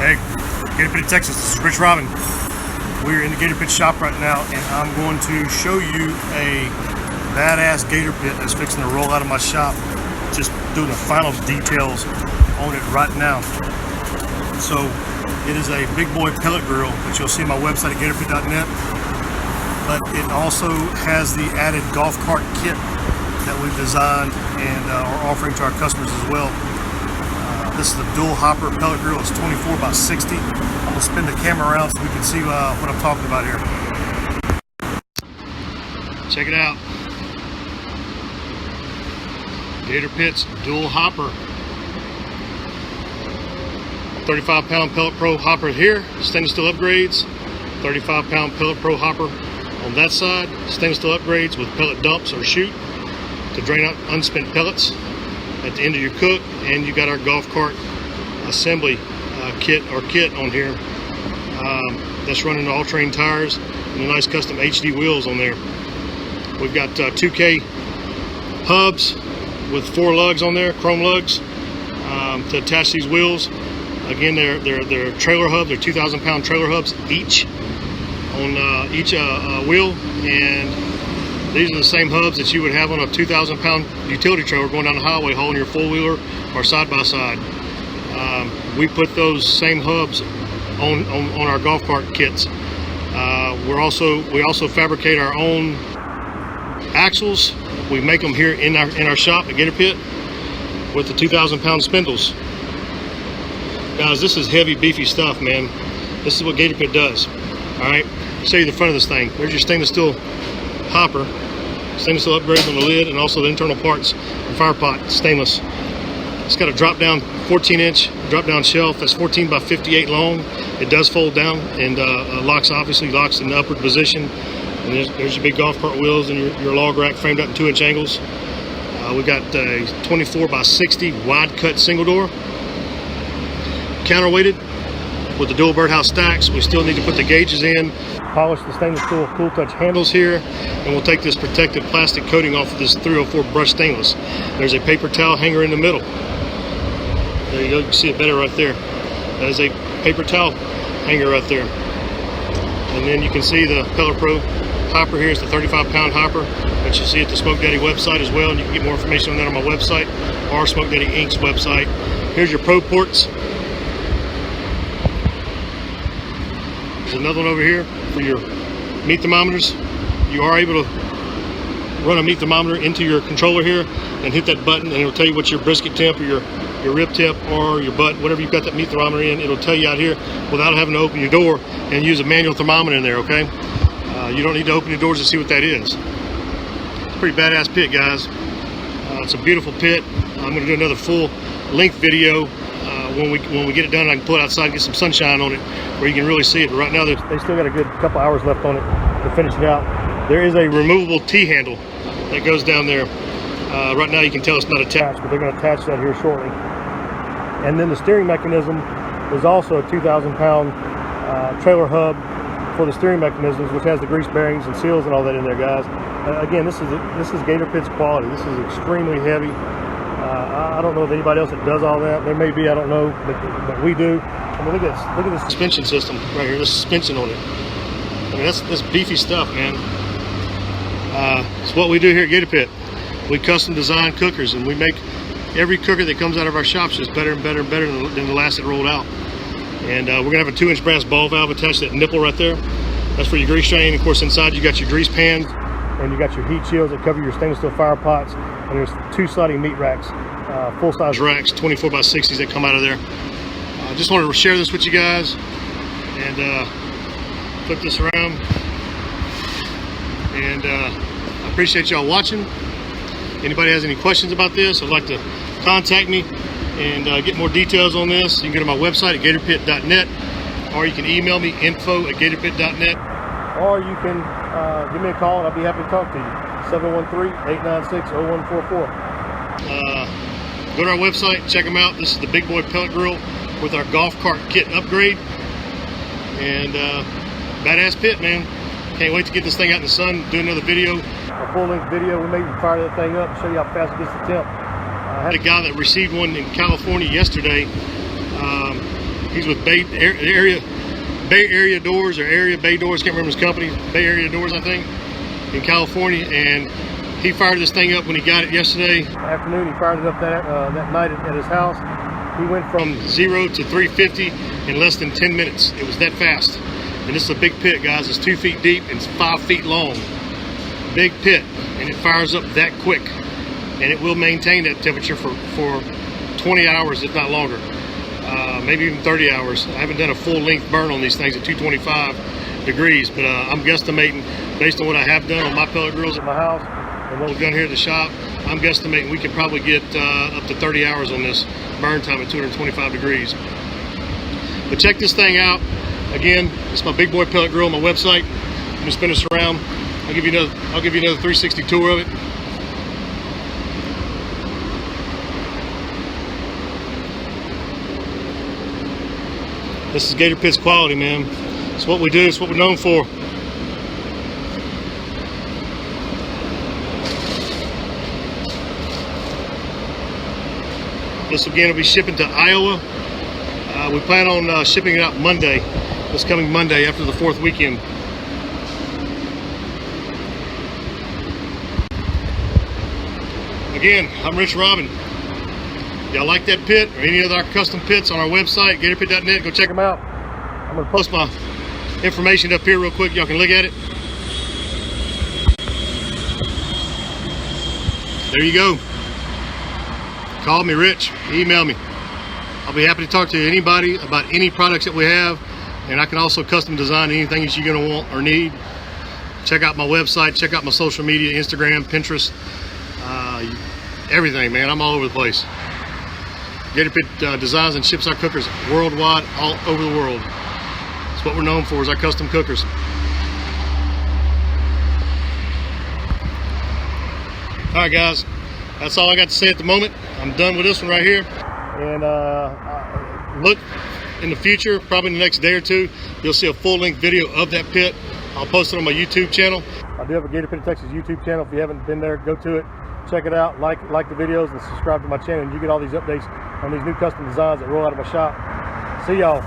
Hey, Gator Pit, Texas. This is Rich Robin. We're in the Gator Pit shop right now, and I'm going to show you a badass Gator Pit that's fixing to roll out of my shop. Just doing the final details on it right now. So it is a big boy pellet grill, which you'll see on my website at gatorpit.net. But it also has the added golf cart kit that we've designed and are offering to our customers as well. This is the dual hopper pellet grill. It's 24 by 60. I'm gonna spin the camera around so we can see what I'm talking about here. Check it out. Gator Pit's dual hopper. 35-pound Pellet Pro hopper here, stainless steel upgrades. 35-pound Pellet Pro hopper on that side, stainless steel upgrades with pellet dumps or chute to drain out unspent pellets at the end of your cook. And you got our golf cart assembly kit on here that's running all-terrain tires and the nice custom HD wheels on there. We've got 2K hubs with 4 lugs on there, chrome lugs, to attach these wheels. Again, they're trailer hub. They're 2,000-pound trailer hubs each on each wheel, and these are the same hubs that you would have on a 2,000-pound utility trailer going down the highway hauling your four-wheeler or side-by-side. We put those same hubs on our golf cart kits. We also fabricate our own axles. We make them here in our shop at Gator Pit with the 2,000-pound spindles. Guys, this is heavy, beefy stuff, man. This is what Gator Pit does. All right, I'll show you the front of this thing. There's your stainless steel hopper, stainless steel upgrades on the lid, and also the internal parts and fire pot, stainless. It's got a drop-down 14-inch drop-down shelf that's 14 by 58 long. It does fold down and obviously locks in the upward position. And there's your big golf cart wheels and your log rack framed up in 2-inch angles. We've got a 24 by 60 wide cut single door, counterweighted with the dual birdhouse stacks. We still need to put the gauges in, polish the stainless steel cool touch handles here, and we'll take this protective plastic coating off of this 304 brushed stainless. There's a paper towel hanger in the middle. There you go, you can see it better right there. That is a paper towel hanger right there. And then you can see the Pellet Pro hopper here is the 35-pound hopper that you see at the Smoke Daddy website as well, and you can get more information on that on my website or Smoke Daddy Inc.'s website. Here's your Pro ports. There's another one over here for your meat thermometers. You are able to run a meat thermometer into your controller here and hit that button, and it'll tell you what your brisket temp or your rib temp or your butt, whatever you've got that meat thermometer in, it'll tell you out here without having to open your door and use a manual thermometer in there, okay? You don't need to open your doors to see what that is. Pretty badass pit, guys. It's a beautiful pit. I'm going to do another full length video when we get it done. I can pull it outside and get some sunshine on it where you can really see it. But right now they still got a good couple hours left on it to finish it out. There is a removable T-handle that goes down there. Right now you can tell it's not attached, but they're going to attach that here shortly. And then the steering mechanism is also a 2,000-pound trailer hub for the steering mechanisms, which has the grease bearings and seals and all that in there, guys. Again, this is Gator Pit's quality. This is extremely heavy. I don't know of anybody else that does all that. There may be, I don't know, but we do. I mean, look at this suspension system right here. The suspension on it. I mean, that's beefy stuff, man. It's what we do here at Gator Pit. We custom design cookers, and we make every cooker that comes out of our shops just better and better and better than the last that rolled out. And we're gonna have a 2-inch brass ball valve attached to that nipple right there. That's for your grease drain. Of course, inside you got your grease pans, and you got your heat shields that cover your stainless steel fire pots. And there's 2 sliding meat racks, full-size racks, 24 by 60s that come out of there. I just wanted to share this with you guys and flip this around. And I appreciate y'all watching. Anybody has any questions about this, I'd like to contact me and get more details on this. You can go to my website at gatorpit.net, or you can email me info@gatorpit.net, or you can give me a call and I'll be happy to talk to you. 713-896-0144. Go to our website, check them out. This is the big boy pellet grill with our golf cart kit upgrade, and badass pit, man. Can't wait to get this thing out in the sun, do another video, a full-length video. We may even fire that thing up and show you how fast it gets the temp. I had a guy that received one in California yesterday. He's with Bay Area Doors, or Area Bay Doors, can't remember his company, Bay Area Doors, I think, in California. And he fired this thing up when he got it yesterday afternoon. He fired it up that night at his house. He went from 0 to 350 in less than 10 minutes. It was that fast. And this is a big pit, guys. It's 2 feet deep and it's 5 feet long. Big pit, and it fires up that quick. And it will maintain that temperature for 20 hours, if not longer. Maybe even 30 hours. I haven't done a full length burn on these things at 225 degrees, but I'm guesstimating, based on what I have done on my pellet grills at my house and what we've done here at the shop, I'm guesstimating we can probably get up to 30 hours on this burn time at 225 degrees. But check this thing out. Again, it's my big boy pellet grill on my website. I'm gonna spin this around. I'll give you another 360 tour of it. This is Gator Pit's quality, man. It's what we do. It's what we're known for. This again will be shipping to Iowa. We plan on shipping it out Monday, this coming Monday after the 4th weekend. Again, I'm Rich Robin. Y'all like that pit or any other custom pits on our website, gatorpit.net, go check them out. I'm going to post my information up here real quick. Y'all can look at it. There you go. Call me, Rich. Email me. I'll be happy to talk to anybody about any products that we have, and I can also custom design anything that you're going to want or need. Check out my website. Check out my social media, Instagram, Pinterest, everything, man. I'm all over the place. Gator Pit designs and ships our cookers worldwide, all over the world. That's what we're known for, is our custom cookers. All right, guys, that's all I got to say at the moment. I'm done with this one right here. And look in the future, probably in the next day or two, you'll see a full-length video of that pit. I'll post it on my YouTube channel. I do have a Gator Pit Texas YouTube channel. If you haven't been there, go to it, check it out, like the videos, and subscribe to my channel, and you get all these updates on these new custom designs that roll out of my shop. See y'all.